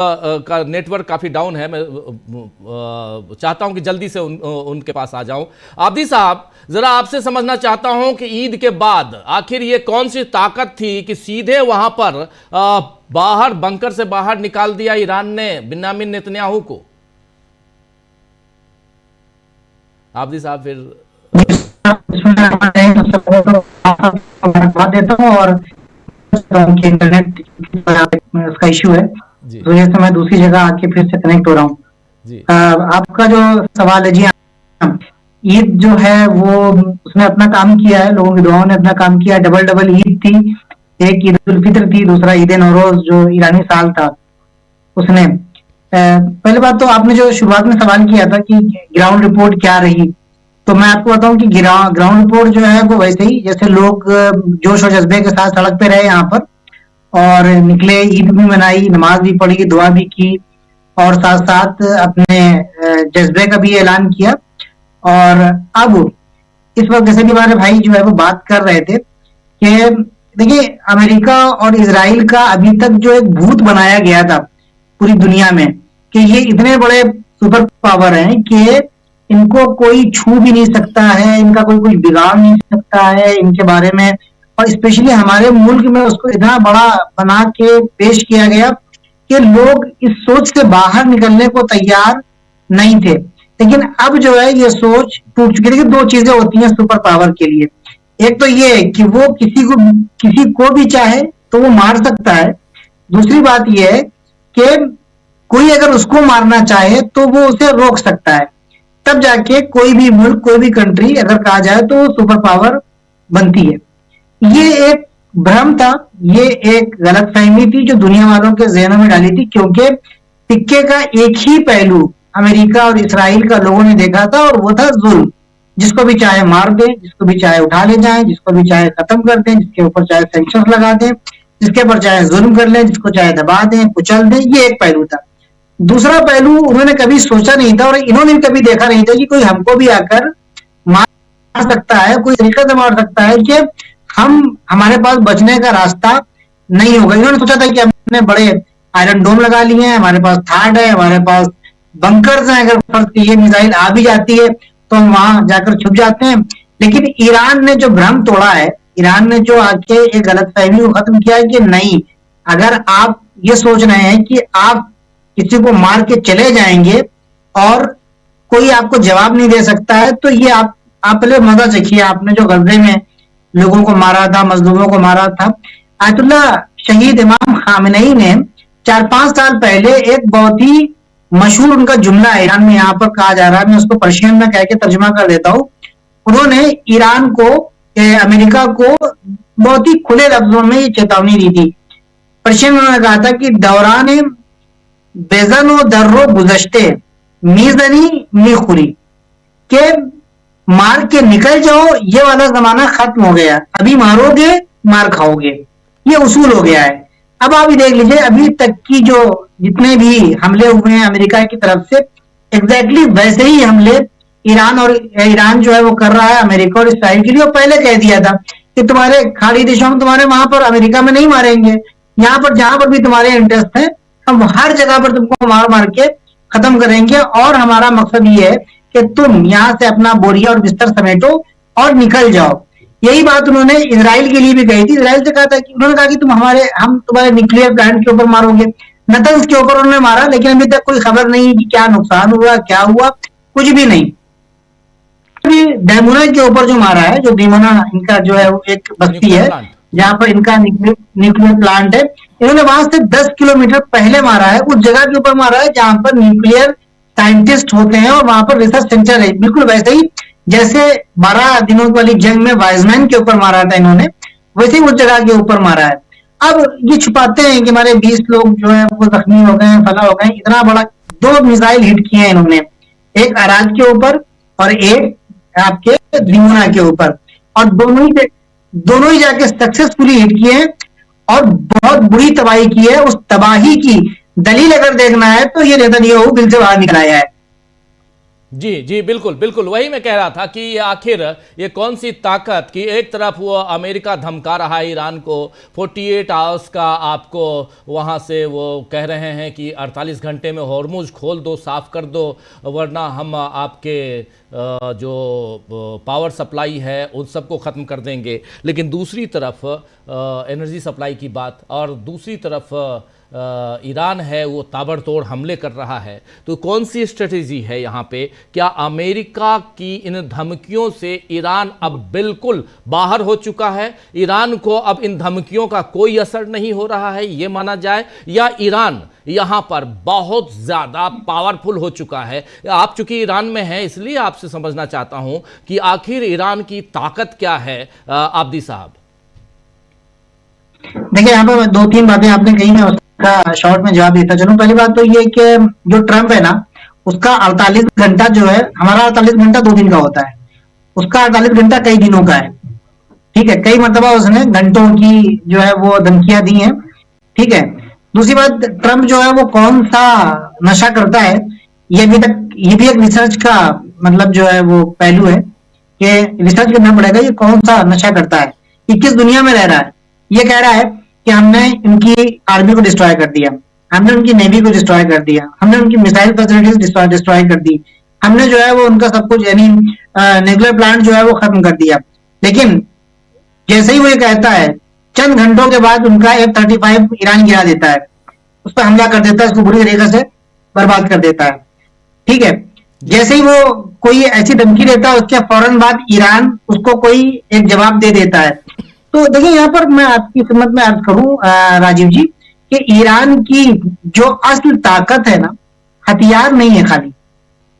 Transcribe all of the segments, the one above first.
का नेटवर्क काफ़ी डाउन है। मैं चाहता हूं कि जल्दी से उनके पास आ जाऊं। आब्दी साहब, ज़रा आपसे समझना चाहता हूं कि ईद के बाद आखिर ये कौन सी ताकत थी कि सीधे वहां पर बाहर बंकर से बाहर निकाल दिया ईरान ने बिन्यामिन नेतन्याहू को। आब्दी साहब फिर देता हूँ और इंटरनेट उसका इश्यू है, तो ये समय दूसरी जगह आके फिर से कनेक्ट हो रहा हूँ। आपका जो सवाल है, जी हाँ, ईद जो है वो उसने अपना काम किया है, लोगों की दुआओं ने अपना काम किया। डबल ईद थी, एक ईद उल फित्र थी, दूसरा ईद नौरोज जो ईरानी साल था उसने। पहले बात तो आपने जो शुरुआत में सवाल किया था कि ग्राउंड रिपोर्ट क्या रही, तो मैं आपको बताऊं कि ग्राउंड रिपोर्ट जो है वो वैसे ही जैसे लोग जोश और जज्बे के साथ सड़क पे रहे यहाँ पर और निकले, ईद भी मनाई, नमाज भी पढ़ी, दुआ भी की और साथ साथ अपने जज्बे का भी ऐलान किया। और अब इस वक्त जैसे कि हमारे भाई जो है वो बात कर रहे थे कि देखिए अमेरिका और इजराइल का अभी तक जो एक भूत बनाया गया था पूरी दुनिया में कि ये इतने बड़े सुपर पावर हैं कि इनको कोई छू भी नहीं सकता है, इनका कोई कुछ बिगाड़ नहीं सकता है इनके बारे में। और स्पेशली हमारे मुल्क में उसको इतना बड़ा बना के पेश किया गया कि लोग इस सोच से बाहर निकलने को तैयार नहीं थे। लेकिन अब जो है ये सोच टूट चुकी है। दो चीजें होती हैं सुपर पावर के लिए, एक तो ये कि वो किसी को भी चाहे तो वो मार सकता है। दूसरी बात ये है कि कोई अगर उसको मारना चाहे तो वो उसे रोक सकता है। तब जाके कोई भी मुल्क, कोई भी कंट्री अगर कहा जाए तो सुपर पावर बनती है। ये एक भ्रम था, ये एक गलतफहमी थी जो दुनिया वालों के जहनों में डाली थी, क्योंकि सिक्के का एक ही पहलू अमेरिका और इसराइल का लोगों ने देखा था और वो था जुल्म। जिसको भी चाहे मार दें, जिसको भी चाहे उठा ले जाएं, जिसको भी चाहे खत्म कर दें, जिसके ऊपर चाहे सैंक्शंस लगा दें, जिसके ऊपर चाहे जुल्म कर लें, जिसको चाहे दबा दें, कुचल दें। ये एक पहलू था। दूसरा पहलू उन्होंने कभी सोचा नहीं था और इन्होंने भी कभी देखा नहीं था कि कोई हमको भी आकर मार सकता है, कोई तरीका से मार सकता है कि हमारे पास बचने का रास्ता नहीं होगा। इन्होंने सोचा था कि हमने बड़े आयरन डोम लगा लिए हैं, हमारे पास थाड है, हमारे पास बंकर्स हैं, अगर ये मिसाइल आ भी जाती है तो हम वहां जाकर छुप जाते हैं। लेकिन ईरान ने जो भ्रम तोड़ा है, ईरान ने जो आके एक गलतफहमी को खत्म किया है कि नहीं, अगर आप ये सोच रहे हैं कि आप किसी को मार के चले जाएंगे और कोई आपको जवाब नहीं दे सकता है, तो ये आप पहले मजा चखिए। आपने जो गज़े में लोगों को मारा था, मजलूमों को मारा था, आयतुल्ला शहीद इमाम खामेनी ने 4-5 साल पहले एक बहुत ही मशहूर उनका जुमला ईरान में यहाँ पर कहा जा रहा है, मैं उसको पर्शियन में कह के तर्जुमा कर देता हूँ। उन्होंने ईरान को, अमेरिका को बहुत ही खुले लफ्जों में ये चेतावनी दी थी। पर्शियन में उन्होंने कहा था कि दौरान बेजन व दर्रो गुज़श्ते मीज़नी मीखुरी, के मार के निकल जाओ, ये वाला जमाना खत्म हो गया, अभी मारोगे मार खाओगे, ये उसूल हो गया है। अब आप ये देख लीजिए, अभी तक की जो जितने भी हमले हुए हैं अमेरिका की तरफ से, एग्जैक्टली वैसे ही हमले ईरान जो है वो कर रहा है अमेरिका और इसराइल के लिए। और पहले कह दिया था कि तुम्हारे खाड़ी देशों में, तुम्हारे वहां पर अमेरिका में नहीं मारेंगे, यहाँ पर जहां पर भी तुम्हारे इंटरेस्ट है हम हर जगह पर तुमको मार मार के खत्म करेंगे। और हमारा मकसद ये है कि तुम यहाँ से अपना बोरिया और बिस्तर समेटो और निकल जाओ। यही बात उन्होंने इजराइल के लिए भी कही थी। इजराइल से कहा था कि उन्होंने कहा कि हम तुम्हारे न्यूक्लियर प्लांट के ऊपर मारोगे। नतंज के ऊपर उन्होंने मारा, लेकिन अभी तक कोई खबर नहीं कि क्या नुकसान हुआ, क्या हुआ, कुछ भी नहीं। डैमुना के ऊपर जो मारा है, जो डैमुना इनका जो है वो एक बस्ती है जहाँ पर इनका न्यूक्लियर प्लांट है, इन्होंने वहां से 10 किलोमीटर पहले मारा है, उस जगह के ऊपर मारा है जहां पर न्यूक्लियर साइंटिस्ट होते हैं और वहां पर रिसर्च सेंटर है। बिल्कुल वैसे ही जैसे 12 दिनों वाली जंग में वाइजमैन के ऊपर मारा था इन्होंने, वैसे ही उस जगह के ऊपर मारा है। अब ये छुपाते हैं कि हमारे 20 लोग जो है वो जख्मी हो गए, फला हो गए। इतना बड़ा 2 मिसाइल हिट किए हैं इन्होंने, एक अराज के ऊपर और एक आपके दिमुना के ऊपर, और दोनों ही जाके सक्सेसफुली हिट किए हैं और बहुत बुरी तबाही की है। उस तबाही की दलील अगर देखना है तो ये नेतन्याहू बिल से बाहर निकल आया है। जी जी, बिल्कुल बिल्कुल, वही मैं कह रहा था कि आखिर ये कौन सी ताकत कि एक तरफ वो अमेरिका धमका रहा है ईरान को, 48 आवर्स का आपको वहाँ से वो कह रहे हैं कि 48 घंटे में हॉर्मुज खोल दो, साफ कर दो, वरना हम आपके जो पावर सप्लाई है उन सबको ख़त्म कर देंगे। लेकिन दूसरी तरफ एनर्जी सप्लाई की बात, और दूसरी तरफ ईरान है वो ताबड़तोड़ हमले कर रहा है। तो कौन सी स्ट्रेटेजी है यहाँ पे? क्या अमेरिका की इन धमकियों से ईरान अब बिल्कुल बाहर हो चुका है, ईरान को अब इन धमकियों का कोई असर नहीं हो रहा है ये माना जाए, या ईरान यहाँ पर बहुत ज़्यादा पावरफुल हो चुका है? आप चूंकि ईरान में हैं इसलिए आपसे समझना चाहता हूं कि आखिर ईरान की ताकत क्या है। आब्दी साहब, देखिए यहाँ पर दो तीन बातें आपने कही, मैं उसका शॉर्ट में जवाब देता चलूं। पहली बात तो ये कि जो ट्रंप है ना, उसका 48 घंटा जो है, हमारा 48 घंटा 2 दिन का होता है, उसका 48 घंटा कई दिनों का है। ठीक है, कई मतलब उसने घंटों की जो है वो धमकियां दी हैं। ठीक है, दूसरी बात, ट्रंप जो है वो कौन सा नशा करता है, ये अभी तक, ये भी एक रिसर्च का मतलब जो है वो पहलू है कि रिसर्च करना पड़ेगा ये कौन सा नशा करता है, ये किस दुनिया में रह रहा है। ये कह रहा है कि हमने इनकी आर्मी को डिस्ट्रॉय कर दिया, हमने उनकी नेवी को डिस्ट्रॉय कर दिया, हमने उनकी मिसाइल फैसिलिटीज डिस्ट्रॉय कर दी, हमने जो है वो उनका सब कुछ यानी न्यूक्लियर प्लांट जो है वो खत्म कर दिया। लेकिन जैसे ही वो ये कहता है, चंद घंटों के बाद उनका F-35 ईरान गिरा देता है, उस पर हमला कर देता है, उसको बुरी तरीके से बर्बाद कर देता है। ठीक है, जैसे ही वो कोई ऐसी धमकी देता है, उसके फौरन बाद ईरान उसको कोई एक जवाब दे देता है। तो देखिए यहाँ पर मैं आपकी खिदमत में अर्ज करूं राजीव जी, कि ईरान की जो असल ताकत है ना, हथियार नहीं है खाली,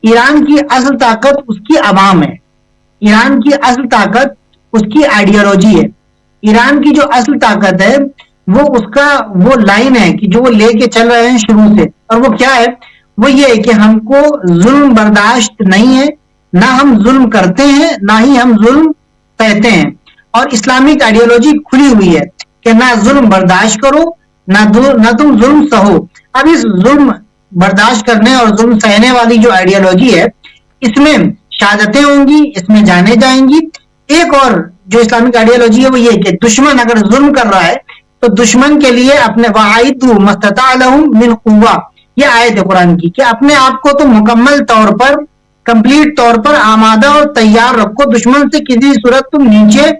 ईरान की असल ताकत उसकी आवाम है, ईरान की असल ताकत उसकी आइडियोलॉजी है, ईरान की जो असल ताकत है वो उसका वो लाइन है कि जो वो लेके चल रहे हैं शुरू से। और वो क्या है, वो ये है कि हमको जुल्म बर्दाश्त नहीं है, ना हम जुल्म करते हैं ना ही हम जुल्म सहते हैं। और इस्लामिक आइडियोलॉजी खुली हुई है कि ना जुल्म बर्दाश्त करो ना तुम जुल्म सहो। अब इस जुल्म बर्दाश्त करने और जुल्म सहने वाली जो आइडियोलॉजी है, इसमें शहादतें होंगी, इसमें जाने जाएंगी। एक और जो इस्लामिक आइडियोलॉजी है वो ये कि दुश्मन अगर जुल्म कर रहा है तो दुश्मन के लिए अपने वाइदु मस्ततालहुम मिन कुव्वा, ये आयत है कुरान की, कि अपने आप को तो मुकम्मल तौर पर, कंप्लीट तौर पर आमादा और तैयार रखो, दुश्मन से किसी सूरत तुम नीचे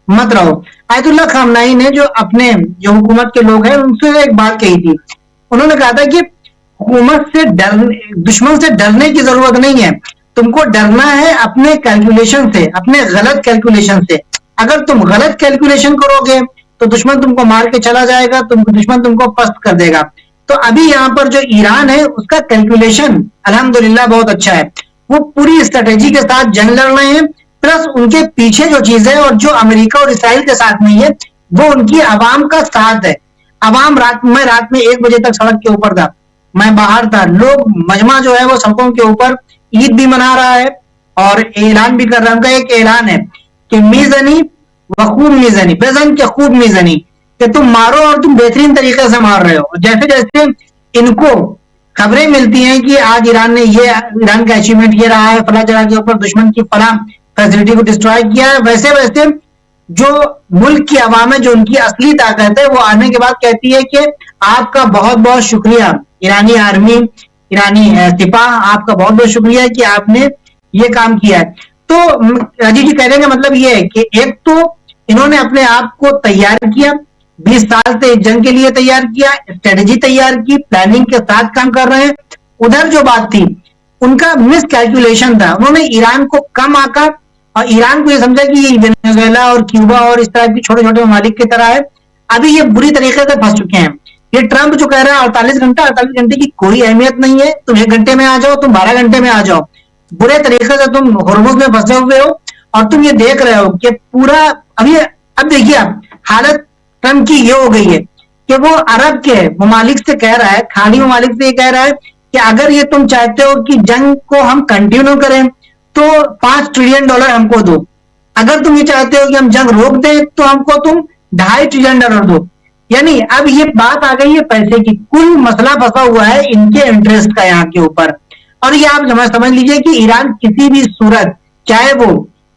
मत रहो। आयतुल्लाह खामनाई ने जो अपने जो हुकूमत के लोग हैं उनसे एक बात कही थी, उन्होंने कहा था कि हुकूमत से डरने, दुश्मन से डरने की जरूरत नहीं है, तुमको डरना है अपने कैलकुलेशन से, अपने गलत कैलकुलेशन से। अगर तुम गलत कैलकुलेशन करोगे तो दुश्मन तुमको मार के चला जाएगा, दुश्मन तुमको पस्त कर देगा। तो अभी यहाँ पर जो ईरान है उसका कैलकुलेशन अल्हम्दुलिल्लाह बहुत अच्छा है, वो पूरी स्ट्रेटेजी के साथ जंग लड़ रहे हैं, प्लस उनके पीछे जो चीज है और जो अमेरिका और इसराइल के साथ नहीं है वो उनकी आवाम का साथ है। आवाम मैं रात में 1 बजे तक सड़क के ऊपर था, मैं बाहर था, लोग मजमा जो है वो सड़कों के ऊपर ईद भी मना रहा है और ऐलान भी कर रहा है। उनका एक ऐलान है कि मीजनी व खूब मीजनी, बेजन के खूब मीजनी, कि तुम मारो और तुम बेहतरीन तरीके से मार रहे हो। जैसे जैसे इनको खबरें मिलती हैं कि आज ईरान ने ये, ईरान का अचीवमेंट ये रहा है, फला जगह के ऊपर दुश्मन की फला फैसिलिटी को डिस्ट्रॉय किया है, वैसे वैसे जो मुल्क की आवाम है, जो उनकी असली ताकत है, वो आने के बाद कहती है कि आपका बहुत बहुत शुक्रिया ईरानी आर्मी, ईरानी सिपाह, आपका बहुत बहुत शुक्रिया कि आपने ये काम किया है। तो राजीव जी कहने का मतलब ये है कि एक तो इन्होंने अपने आप को तैयार किया, 20 साल से जंग के लिए तैयार किया, स्ट्रेटेजी तैयार की, प्लानिंग के साथ काम कर रहे हैं। उधर जो बात थी उनका मिस कैलकुलेशन था, उन्होंने ईरान को कम आका और ईरान को ये समझा कि ये वेनेजुएला और क्यूबा और इस तरह की छोटे छोटे ममालिक की तरह है। अभी ये बुरी तरीके से फंस चुके हैं। ये ट्रंप जो कह रहा है 48 घंटे की कोई अहमियत नहीं है, तुम 1 घंटे में आ जाओ, तुम 12 घंटे में आ जाओ, बुरे तरीके से तुम हॉर्मुज में फंसे हुए हो और तुम ये देख रहे हो कि पूरा अब देखिए आप हालत ट्रंप की ये हो गई है कि वो अरब के ममालिक से कह रहा है, खाड़ी ममालिक से ये कह रहा है कि अगर ये तुम चाहते हो कि जंग को हम कंटिन्यू करें तो $5 ट्रिलियन हमको दो, अगर तुम ये चाहते हो कि हम जंग रोक दें तो हमको तुम $2.5 ट्रिलियन दो। यानी अब ये बात आ गई है पैसे की, कुल मसला फंसा हुआ है इनके इंटरेस्ट का यहाँ के ऊपर। और ये आप समझ लीजिए कि ईरान किसी भी सूरत, चाहे वो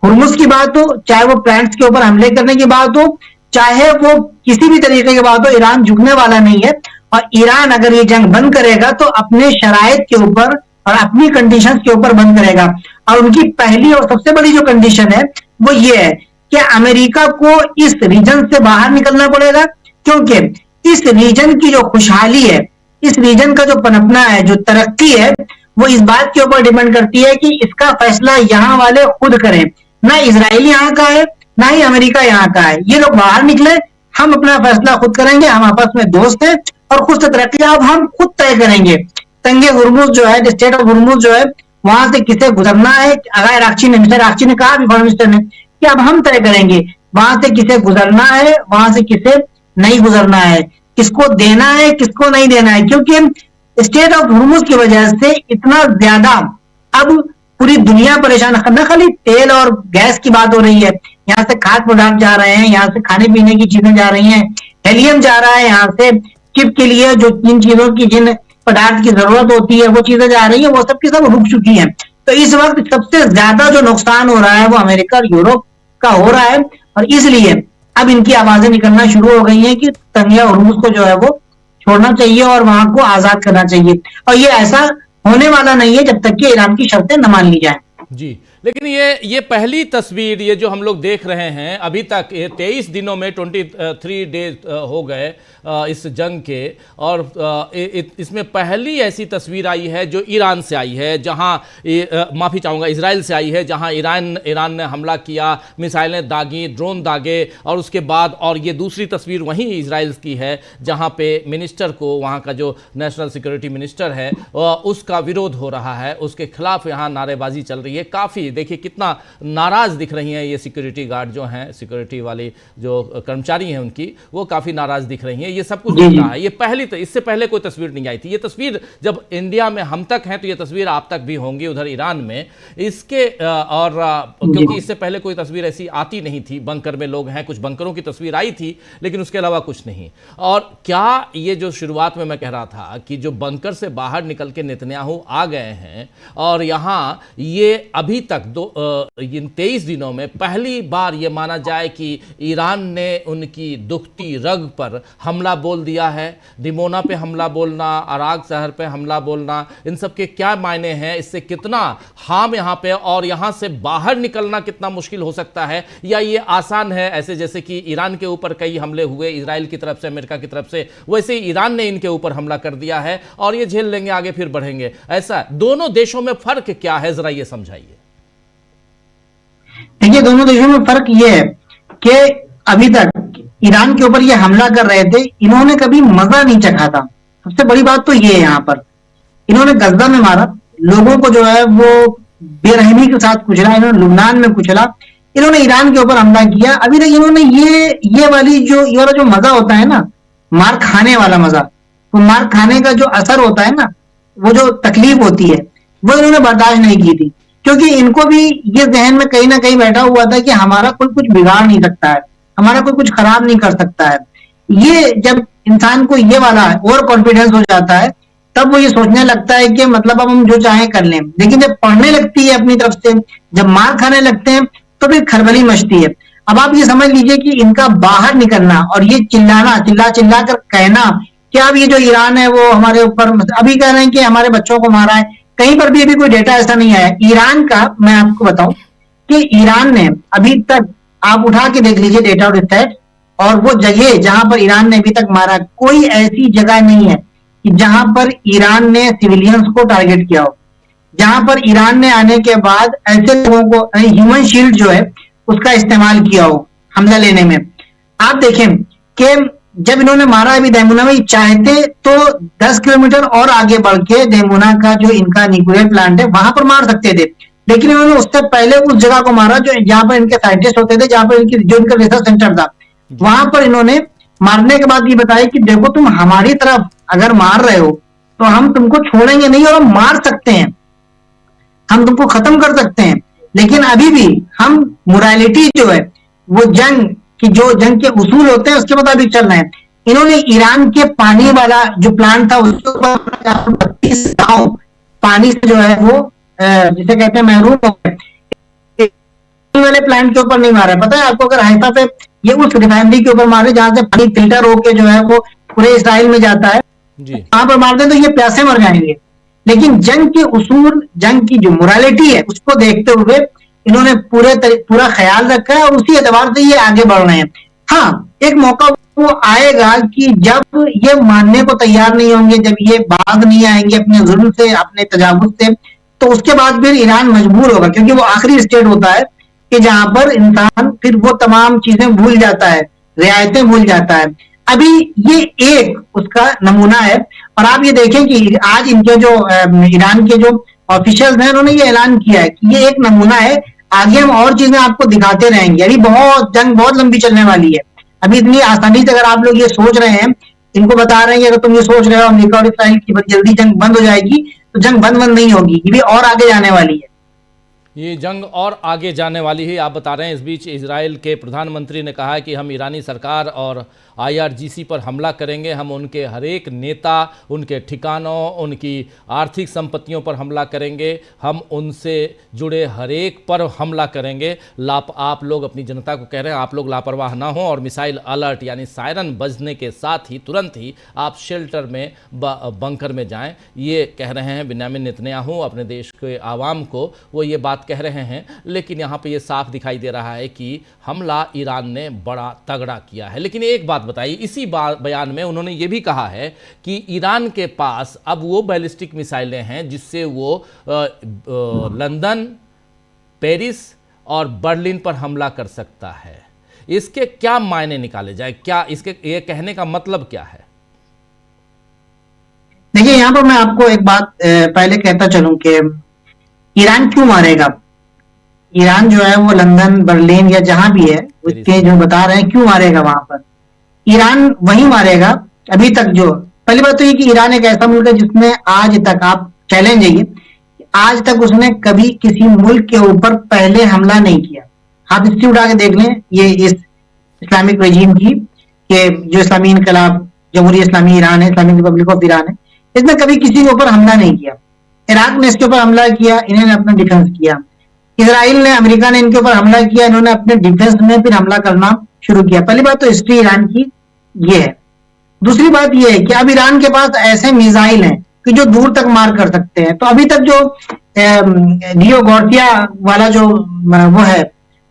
हुर्मुज की बात हो, चाहे वो प्लांट्स के ऊपर हमले करने की बात हो, चाहे वो किसी भी तरीके की बात हो, ईरान झुकने वाला नहीं है। और ईरान अगर ये जंग बंद करेगा तो अपने शराइत के ऊपर और अपनी कंडीशंस के ऊपर बंद करेगा। और उनकी पहली और सबसे बड़ी जो कंडीशन है वो ये है कि अमेरिका को इस रीजन से बाहर निकलना पड़ेगा, क्योंकि इस रीजन की जो खुशहाली है, इस रीजन का जो पनपना है, जो तरक्की है, वो इस बात के ऊपर डिपेंड करती है कि इसका फैसला यहां वाले खुद करें। ना इजराइल यहां का है, ना ही अमेरिका यहां का है। ये लोग बाहर निकले, हम अपना फैसला खुद करेंगे, हम आपस में दोस्त हैं और खुद से तरक्की अब हम खुद तय करेंगे। तंगे हुर्मुज जो है, स्टेट ऑफ हुर्मुज जो है, वहां से किसे गुजरना है, अगर मिस्टर राक्ची ने कहा फॉरेन मिनिस्टर ने कि अब हम तय करेंगे वहां से किसे गुजरना है, वहां से किसे नहीं गुजरना है, किसको देना है, किसको नहीं देना है। क्योंकि स्टेट ऑफ हुर्मुज की वजह से इतना ज्यादा अब पूरी दुनिया परेशान, न खाली तेल और गैस की बात हो रही है, यहाँ से खाद्य पदार्थ जा रहे हैं, यहाँ से खाने पीने की चीजें जा रही हैं, हेलियम जा रहा है, यहाँ से चिप के लिए जो जिन चीजों की, जिन पदार्थ की जरूरत होती है वो चीजें जा रही है, वो सब की सब रुक चुकी हैं। तो इस वक्त सबसे ज्यादा जो नुकसान हो रहा है वो अमेरिका और यूरोप का हो रहा है। और इसलिए अब इनकी आवाजें निकलना शुरू हो गई हैं कि तंगे हुर्मुज को जो है वो छोड़ना चाहिए और वहां को आजाद करना चाहिए। और ये ऐसा होने वाला नहीं है जब तक कि ईरान की शर्तें न मान ली जाए। जी, लेकिन ये पहली तस्वीर, ये जो हम लोग देख रहे हैं अभी तक, ये 23 दिनों में 23 डेज हो गए इस जंग के, और इसमें पहली ऐसी तस्वीर आई है जो ईरान से आई है, जहां माफ़ी चाहूँगा, इजराइल से आई है, जहां ईरान ने हमला किया, मिसाइलें दागी, ड्रोन दागे, और उसके बाद, और ये दूसरी तस्वीर वहीं इजराइल की है जहां पे मिनिस्टर को, वहां का जो नेशनल सिक्योरिटी मिनिस्टर है उसका विरोध हो रहा है, उसके खिलाफ यहाँ नारेबाजी चल रही है। काफ़ी देखिए कितना नाराज दिख रही हैं ये सिक्योरिटी गार्ड जो हैं, सिक्योरिटी वाली जो कर्मचारी हैं उनकी, वो काफ़ी नाराज दिख रही हैं। ये सब कुछ दिख रहा है। ये पहली, इससे पहले कोई तस्वीर नहीं आई थी। ये तस्वीर जब इंडिया में हम तक हैं तो ये तस्वीर आप तक भी होंगी उधर ईरान में। इसके और क्योंकि इससे पहले कोई तस्वीर ऐसी आती नहीं थी। बंकर में लोग हैं, कुछ बंकरों की तस्वीर आई थी, लेकिन उसके अलावा कुछ नहीं। और क्या ये जो शुरुआत में मैं कह रहा था कि जो बंकर से बाहर निकल के नेतन्याहू आ गए हैं, और यहाँ ये अभी तक इन 23 दिनों में पहली बार ये माना जाए कि ईरान ने उनकी दुखती रग पर हमला बोल दिया है। डिमोना पे हमला बोलना, अराग शहर पे हमला बोलना, इन सब के क्या मायने हैं? इससे कितना हार्म यहाँ पे, और यहाँ से बाहर निकलना कितना मुश्किल हो सकता है, या ये आसान है ऐसे जैसे कि ईरान के ऊपर कई हमले हुए इजराइल की तरफ से, अमेरिका की तरफ से, वैसे ही ईरान ने इनके ऊपर हमला कर दिया है और ये झेल लेंगे, आगे फिर बढ़ेंगे? ऐसा दोनों देशों में फर्क क्या है, जरा ये समझाइए। देखिए, दोनों देशों में फर्क ये है कि अभी तक ईरान के ऊपर ये हमला कर रहे थे, इन्होंने कभी मजा नहीं चखा था। सबसे बड़ी बात तो ये है, यहाँ पर इन्होंने गज़ा में मारा, लोगों को जो है वो बेरहमी के साथ कुचला, इन्होंने लुबनान में कुचला, इन्होंने ईरान के ऊपर हमला किया। अभी तक इन्होंने ये वाला जो मजा होता है ना, मार खाने वाला मजा, वो मार खाने का जो असर होता है ना, वो जो तकलीफ होती है, वो इन्होंने बर्दाश्त नहीं की थी। क्योंकि इनको भी ये जहन में कहीं ना कहीं बैठा हुआ था कि हमारा कोई कुछ बिगाड़ नहीं सकता है, हमारा कोई कुछ खराब नहीं कर सकता है। ये जब इंसान को ये वाला ओवर कॉन्फिडेंस हो जाता है, तब वो ये सोचने लगता है कि मतलब अब हम जो चाहें कर लें। लेकिन जब पढ़ने लगती है अपनी तरफ से, जब मार खाने लगते हैं, तो फिर खरबली मचती है। अब आप ये समझ लीजिए कि इनका बाहर निकलना और ये चिल्ला कर कहना कि अब ये जो ईरान है वो हमारे ऊपर, अभी कह रहे हैं कि हमारे बच्चों को मारा है, कहीं पर भी अभी कोई डेटा ऐसा नहीं आया ईरान का। मैं आपको बताऊं कि ईरान ने अभी तक, आप उठा के देख लीजिए डेटा और स्टैट्स, और वो जगह जहां पर ईरान ने अभी तक मारा, कोई ऐसी जगह नहीं है कि जहां पर ईरान ने सिविलियंस को टारगेट किया हो, जहां पर ईरान ने आने के बाद ऐसे लोगों को ह्यूमन शील्ड जो है उसका इस्तेमाल किया हो हमला लेने में। आप देखें कि जब इन्होंने मारा अभी देमुना में, चाहते तो 10 किलोमीटर और आगे बढ़ के देमुना का जो इनका न्यूक्लियर प्लांट है वहां पर मार सकते थे, लेकिन इन्होंने उससे पहले उस जगह को मारा जो जहां पर इनके साइंटिस्ट होते थे, जहां पर इनका रिसर्च सेंटर था। वहां पर इन्होंने मारने के बाद ये बताया कि देखो, तुम हमारी तरफ अगर मार रहे हो तो हम तुमको छोड़ेंगे नहीं, और हम मार सकते हैं, हम तुमको खत्म कर सकते हैं, लेकिन अभी भी हम मोरालिटी जो है वो जंग के उसूल होते हैं उसके मुताबिक चल रहे हैं। इन्होंने ईरान के पानी वाला जो प्लांट था उसके ऊपर 32 गांव पानी से जो है वो जिसे कहते हैं महरूम हो गए। वाले प्लांट के ऊपर नहीं मारा है, पता है आपको, अगर हैफा पे ये उस रिफाइनरी के ऊपर मारे जहां से पानी फिल्टर होके जो है वो पूरे इसराइल में जाता है, वहां पर मार दे तो ये प्यासे मर जाएंगे। लेकिन जंग के उसूल, जंग की जो मोरालिटी है उसको देखते हुए इन्होंने पूरा ख्याल रखा है और उसी एतबार से ये आगे बढ़ रहे हैं। हाँ, एक मौका वो आएगा कि जब ये मानने को तैयार नहीं होंगे, जब ये बाज नहीं आएंगे अपने जुल्म से, अपने तजावुज से, तो उसके बाद फिर ईरान मजबूर होगा, क्योंकि वो आखिरी स्टेट होता है कि जहां पर इंसान फिर वो तमाम चीजें भूल जाता है, रियायतें भूल जाता है। अभी ये एक उसका नमूना है। और आप ये देखें कि आज इनके जो ईरान के जो ऑफिशियल्स हैं उन्होंने ये ऐलान किया है कि ये एक नमूना है, आगे हम और चीजें आपको दिखाते रहेंगे। अभी जंग बहुत लंबी चलने वाली है। अभी इतनी आसानी से अगर आप लोग ये सोच रहे हैं, इनको बता रहे हैं कि अगर तुम ये सोच रहे हो अमेरिका और इसराइल की जल्दी जंग बंद हो जाएगी, तो जंग बंद नहीं होगी, ये भी और आगे जाने वाली है। ये जंग और आगे जाने वाली है, आप बता रहे हैं। इस बीच इजराइल के प्रधानमंत्री ने कहा है कि हम ईरानी सरकार और IRGC पर हमला करेंगे, हम उनके हर एक नेता, उनके ठिकानों, उनकी आर्थिक संपत्तियों पर हमला करेंगे, हम उनसे जुड़े हर एक पर हमला करेंगे। आप लोग अपनी जनता को कह रहे हैं आप लोग लापरवाह ना हो और मिसाइल अलर्ट यानी सायरन बजने के साथ ही तुरंत ही आप शेल्टर में बंकर में जाएं, ये कह रहे हैं बिन्यामिन नेतन्याहू अपने देश के आवाम को, वो ये बात कह रहे हैं। लेकिन यहाँ पे ये साफ दिखाई दे रहा है कि हमला ईरान ने बड़ा तगड़ा किया है। लेकिन एक बात बताइए, इसी बयान में उन्होंने ये भी कहा है कि ईरान के पास अब वो बैलिस्टिक मिसाइलें हैं जिससे वो लंदन, पेरिस और बर्लिन पर हमला कर सकता है। इसके क्या मायने निकाले जाए, क्या इसके ये कहने का मतलब क्या है? देखिए, यहां पर मैं आपको एक बात पहले कहता चलूं कि ईरान क्यों मारेगा। ईरान जो है वो लंदन, बर्लिन या जहां भी है उसके जो बता रहे हैं क्यों मारेगा, वहां पर ईरान वही मारेगा। अभी तक जो पहली बात तो ये कि ईरान एक ऐसा मुल्क है जिसने आज तक, आप चैलेंज है, आज तक उसने कभी किसी मुल्क के ऊपर पहले हमला नहीं किया। आप हिस्ट्री उठा के देख लें ये इस इस्लामिक रेजीम की, कि जो इस्लामी इनकलाब जमहूरी इस्लामी ईरान है, इस्लामिक रिपब्लिक ऑफ ईरान है, इसने कभी किसी के ऊपर हमला नहीं किया। इराक ने इसके ऊपर हमला किया, इन्होंने अपना डिफेंस किया। इसराइल ने, अमेरिका ने इनके ऊपर हमला किया, इन्होंने अपने डिफेंस में फिर हमला करना शुरू किया। पहली बात तो हिस्ट्री ईरान की ये है। दूसरी बात ये है कि अब ईरान के पास ऐसे मिसाइल हैं कि जो दूर तक मार कर सकते हैं। तो अभी तक जो डियो गॉर्सिया वाला जो वो है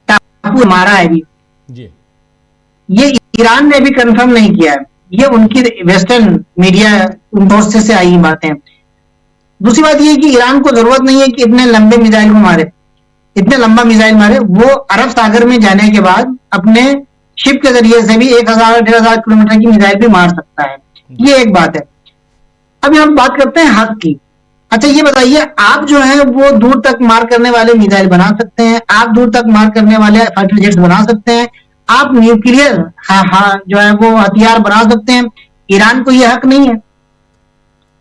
टापू मारा है अभी, ये ईरान ने भी कंफर्म नहीं किया है, ये उनकी वेस्टर्न मीडिया सोर्सेस से आई बातें। दूसरी बात ये कि ईरान को जरूरत नहीं है कि इतने लंबे मिसाइल को मारे, इतने लंबा मिसाइल मारे। वो अरब सागर में जाने के बाद अपने शिप के जरिए से भी 1000-1500 किलोमीटर की मिसाइल भी मार सकता है। ये एक बात है। अभी हम बात करते हैं हक की। अच्छा ये बताइए, आप जो है वो दूर तक मार करने वाले मिसाइल बना सकते हैं, आप दूर तक मार करने वाले फाइटर जेट्स बना सकते हैं, आप न्यूक्लियर जो है वो हथियार बना सकते हैं। ईरान को ये हक नहीं है।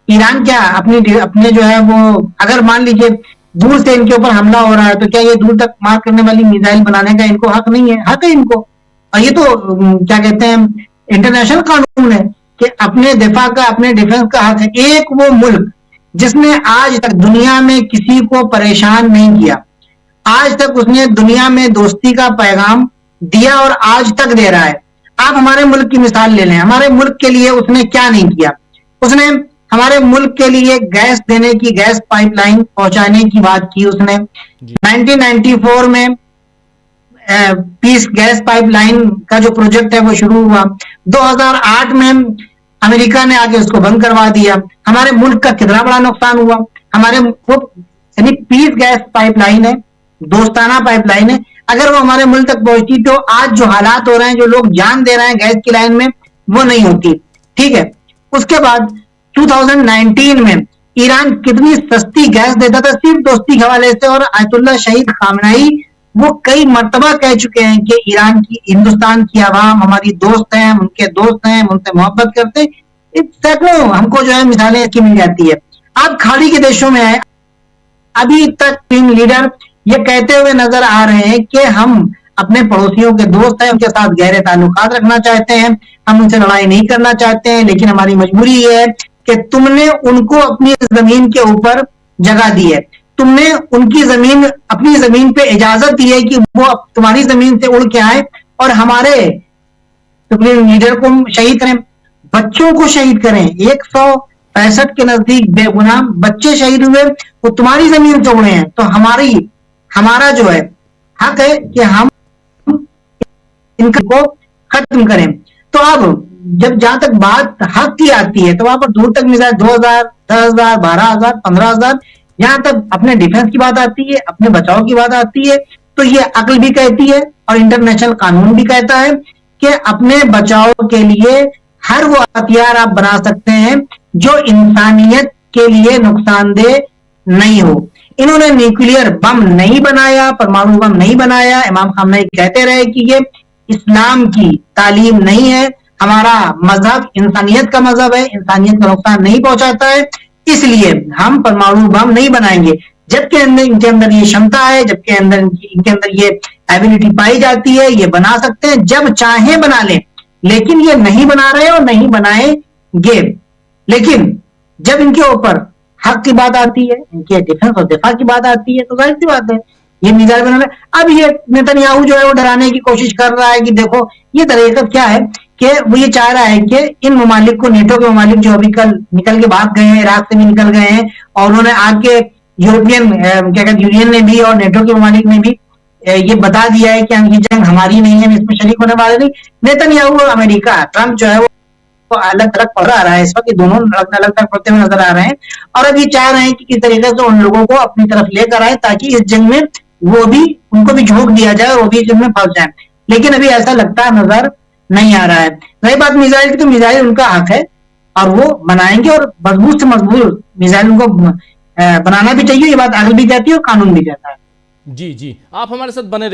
ईरान क्या अपने जो है वो, अगर मान लीजिए दूर से इनके ऊपर हमला हो रहा है, तो क्या ये दूर तक मार करने वाली मिसाइल बनाने का इनको हक नहीं है? हक है इनको। और ये तो क्या कहते हैं, इंटरनेशनल कानून है कि अपने दिफा का, अपने डिफेंस का हक है। एक वो मुल्क जिसने आज तक दुनिया में किसी को परेशान नहीं किया, आज तक उसने दुनिया में दोस्ती का पैगाम दिया और आज तक दे रहा है। आप हमारे मुल्क की मिसाल ले लें, हमारे मुल्क के लिए उसने क्या नहीं किया। उसने हमारे मुल्क के लिए गैस देने की, गैस पाइपलाइन पहुंचाने की बात की उसने। 1994 में पीस गैस पाइपलाइन का जो प्रोजेक्ट है वो शुरू हुआ। 2008 में अमेरिका ने आके उसको बंद करवा दिया। हमारे मुल्क का कितना बड़ा नुकसान हुआ। हमारे यानी पीस गैस पाइपलाइन है, दोस्ताना पाइपलाइन है, अगर वो हमारे मुल्क तक पहुंचती तो आज जो हालात हो रहे हैं, जो लोग जान दे रहे हैं गैस की लाइन में, वो नहीं होती। ठीक है, उसके बाद 2019 में ईरान कितनी सस्ती गैस देता था सिर्फ दोस्ती के हवाले से। और आयतुल्लाह शहीद खामनाई वो कई मर्तबा कह चुके हैं कि ईरान की, हिंदुस्तान की आवाम हमारी दोस्त हैं, उनके दोस्त हैं, उनसे मोहब्बत करते हैं। सैकड़ों हमको जो है मिसालें इसकी मिल जाती है। आप खाड़ी के देशों में आए, अभी तक टीम लीडर ये कहते हुए नजर आ रहे हैं कि हम अपने पड़ोसियों के दोस्त हैं, उनके साथ गहरे ताल्लुकात रखना चाहते हैं, हम उनसे लड़ाई नहीं करना चाहते हैं, लेकिन हमारी मजबूरी ये है कि तुमने उनको अपनी जमीन के ऊपर जगह दी है, तुमने उनकी जमीन, अपनी जमीन पे इजाजत दी है कि वो तुम्हारी जमीन से उड़ के आए और हमारे सुप्रीम लीडर को शहीद करें, बच्चों को शहीद करें। 165 के नजदीक बेगुनाह बच्चे शहीद हुए, वो तुम्हारी जमीन से उड़े हैं। तो हमारा जो है हक है कि हम इनको खत्म करें। तो अब जब जहां तक बात हक की आती है तो वहां पर दूर तक मिसाइल 2000, 10,000, 12,000, 15,000, जहां तक अपने डिफेंस की बात आती है, अपने बचाव की बात आती है, तो ये अक्ल भी कहती है और इंटरनेशनल कानून भी कहता है कि अपने बचाव के लिए हर वो हथियार आप बना सकते हैं जो इंसानियत के लिए नुकसानदेह नहीं हो। इन्होंने न्यूक्लियर बम नहीं बनाया, परमाणु बम नहीं बनाया। इमाम खामनेई कहते रहे कि ये इस्लाम की तालीम नहीं है, हमारा मजहब इंसानियत का मजहब है, इंसानियत का नुकसान नहीं पहुंचाता है, इसलिए हम परमाणु बम नहीं बनाएंगे। जबकि इनके अंदर ये क्षमता है, जबकि इनके अंदर ये एबिलिटी पाई जाती है, ये बना सकते हैं, जब चाहे बना लें, लेकिन ये नहीं बना रहे और नहीं बनाएंगे। लेकिन जब इनके ऊपर हक की बात आती है, इनके डिफेंस और दिफा की बात आती है, तो जाहिर सी बात है ये मिसाइल बनाना। अब ये नेतन्याहू जो है वो डराने की कोशिश कर रहा है कि देखो ये तरीका क्या है कि वो ये चाह रहा है कि इन ममालिक को, नेटो के ममालिक जो अभी कल निकल के भाग गए हैं, इराक से भी निकल गए हैं, और उन्होंने आके यूरोपियन क्या कहते यूनियन ने भी और नेटो के ममालिक ने भी ये बता दिया है कि ये जंग हमारी नहीं है, हम इसमें शरीक होने वाले नहीं। नेतन्याहू और अमेरिका, ट्रंप जो है वो अलग अलग पढ़ रहा है इस वक्त, दोनों अलग अलग पढ़ते हुए नजर आ रहे हैं, और अब ये चाह रहे हैं कि किस तरीके से उन लोगों को अपनी तरफ लेकर आए ताकि इस जंग में वो भी, उनको भी झोंक दिया जाए और वो भी जंग में फंस जाए। लेकिन अभी ऐसा लगता है नजर नहीं आ रहा है। रही बात मिसाइल की, तो मिसाइल उनका हक है और वो बनाएंगे, और मजबूत से मजबूत मिसाइल उनको बनाना भी चाहिए। ये बात अकल भी कहती है और कानून भी कहता है। जी, आप हमारे साथ बने रहिए।